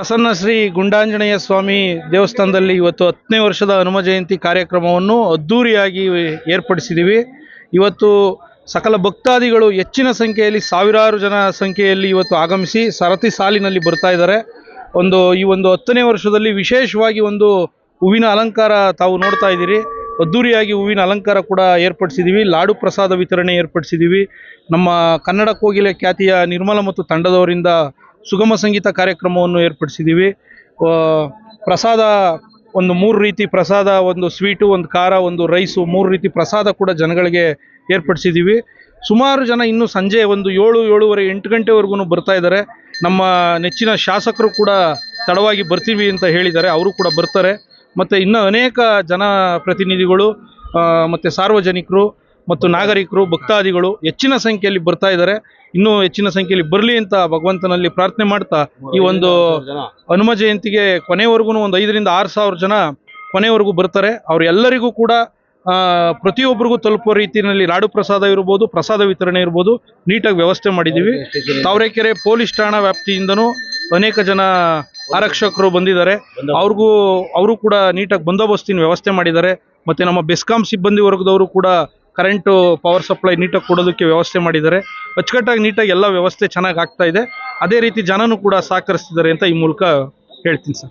ಪ್ರಸನ್ನ ಶ್ರೀ ಗುಂಡಾಂಜನೇಯ ಸ್ವಾಮಿ ದೇವಸ್ಥಾನದಲ್ಲಿ ಇವತ್ತು 10ನೇ ವರ್ಷದ ಹನುಮ ಜಯಂತಿ ಕಾರ್ಯಕ್ರಮವನ್ನು ಅದ್ಧೂರಿಯಾಗಿ ಏರ್ಪಡಿಸಿದ್ದೀವಿ. ಇವತ್ತು ಸಕಲ ಭಕ್ತಾದಿಗಳು ಹೆಚ್ಚಿನ ಸಂಖ್ಯೆಯಲ್ಲಿ ಸಾವಿರಾರು ಜನ ಸಂಖ್ಯೆಯಲ್ಲಿ ಇವತ್ತು ಆಗಮಿಸಿ ಸರತಿ ಸಾಲಿನಲ್ಲಿ ಬರ್ತಾ ಇದ್ದಾರೆ. ಈ ಒಂದು 10ನೇ ವರ್ಷದಲ್ಲಿ ವಿಶೇಷವಾಗಿ ಒಂದು ಹೂವಿನ ಅಲಂಕಾರ ತಾವು ನೋಡ್ತಾ ಇದ್ದೀರಿ. ಅದ್ಧೂರಿಯಾಗಿ ಹೂವಿನ ಅಲಂಕಾರ ಕೂಡ ಏರ್ಪಡಿಸಿದ್ದೀವಿ. ಲಾಡು ಪ್ರಸಾದ ವಿತರಣೆ ಏರ್ಪಡಿಸಿದ್ದೀವಿ. ನಮ್ಮ ಕನ್ನಡ ಕೋಗಿಲೆ ಖ್ಯಾತಿಯ ನಿರ್ಮಲ ಮತ್ತು ತಂಡದವರಿಂದ ಸುಗಮ ಸಂಗೀತ ಕಾರ್ಯಕ್ರಮವನ್ನು ಏರ್ಪಡಿಸಿದ್ದೀವಿ. ಪ್ರಸಾದ ಒಂದು 3 ರೀತಿ ಪ್ರಸಾದ, ಒಂದು ಸ್ವೀಟು, ಒಂದು ಖಾರ, ಒಂದು ರೈಸು, 3 ರೀತಿ ಪ್ರಸಾದ ಕೂಡ ಜನಗಳಿಗೆ ಏರ್ಪಡಿಸಿದ್ದೀವಿ. ಸುಮಾರು ಜನ ಇನ್ನು ಸಂಜೆ ಒಂದು 7, 7:30, 8 ಗಂಟೆವರೆಗೂ ಬರ್ತಾ ಇದ್ದಾರೆ. ನಮ್ಮ ನೆಚ್ಚಿನ ಶಾಸಕರು ಕೂಡ ತಡವಾಗಿ ಬರ್ತೀವಿ ಅಂತ ಹೇಳಿದ್ದಾರೆ, ಅವರು ಕೂಡ ಬರ್ತಾರೆ. ಮತ್ತು ಇನ್ನು ಅನೇಕ ಜನಪ್ರತಿನಿಧಿಗಳು ಮತ್ತು ಸಾರ್ವಜನಿಕರು ಮತ್ತು ನಾಗರಿಕರು ಭಕ್ತಾದಿಗಳು ಹೆಚ್ಚಿನ ಸಂಖ್ಯೆಯಲ್ಲಿ ಬರ್ತಾ ಇದ್ದಾರೆ. ಇನ್ನೂ ಹೆಚ್ಚಿನ ಸಂಖ್ಯೆಯಲ್ಲಿ ಬರಲಿ ಅಂತ ಭಗವಂತನಲ್ಲಿ ಪ್ರಾರ್ಥನೆ ಮಾಡ್ತಾ ಈ ಒಂದು ಹನುಮ ಜಯಂತಿಗೆ ಕೊನೆವರೆಗೂ ಒಂದು 5,000 ರಿಂದ 6,000 ಜನ ಕೊನೆವರೆಗೂ ಬರ್ತಾರೆ. ಅವರೆಲ್ಲರಿಗೂ ಕೂಡ ಪ್ರತಿಯೊಬ್ಬರಿಗೂ ತಲುಪುವ ರೀತಿಯಲ್ಲಿ ಲಾಡು ಪ್ರಸಾದ ಇರ್ಬೋದು, ಪ್ರಸಾದ ವಿತರಣೆ ಇರ್ಬೋದು, ನೀಟಾಗಿ ವ್ಯವಸ್ಥೆ ಮಾಡಿದ್ದೀವಿ. ತಾವರೆಕೆರೆ ಪೊಲೀಸ್ ಠಾಣಾ ವ್ಯಾಪ್ತಿಯಿಂದನೂ ಅನೇಕ ಜನ ಆರಕ್ಷಕರು ಬಂದಿದ್ದಾರೆ. ಅವರು ಕೂಡ ನೀಟಾಗಿ ಬಂದೋಬಸ್ತಿನ ವ್ಯವಸ್ಥೆ ಮಾಡಿದ್ದಾರೆ. ಮತ್ತು ನಮ್ಮ ಬೆಸ್ಕಾಂ ಸಿಬ್ಬಂದಿ ವರ್ಗದವರು ಕೂಡ ಕರೆಂಟು ಪವರ್ ಸಪ್ಲೈ ನೀಟಾಗಿ ಕೊಡೋದಕ್ಕೆ ವ್ಯವಸ್ಥೆ ಮಾಡಿದ್ದಾರೆ. ಅಚ್ಚುಕಟ್ಟಾಗಿ ನೀಟಾಗಿ ಎಲ್ಲ ವ್ಯವಸ್ಥೆ ಚೆನ್ನಾಗಿ ಆಗ್ತಾ ಇದೆ. ಅದೇ ರೀತಿ ಜನನೂ ಕೂಡ ಸಹಕರಿಸ್ತಿದ್ದಾರೆ ಅಂತ ಈ ಮೂಲಕ ಹೇಳ್ತೀನಿ ಸರ್.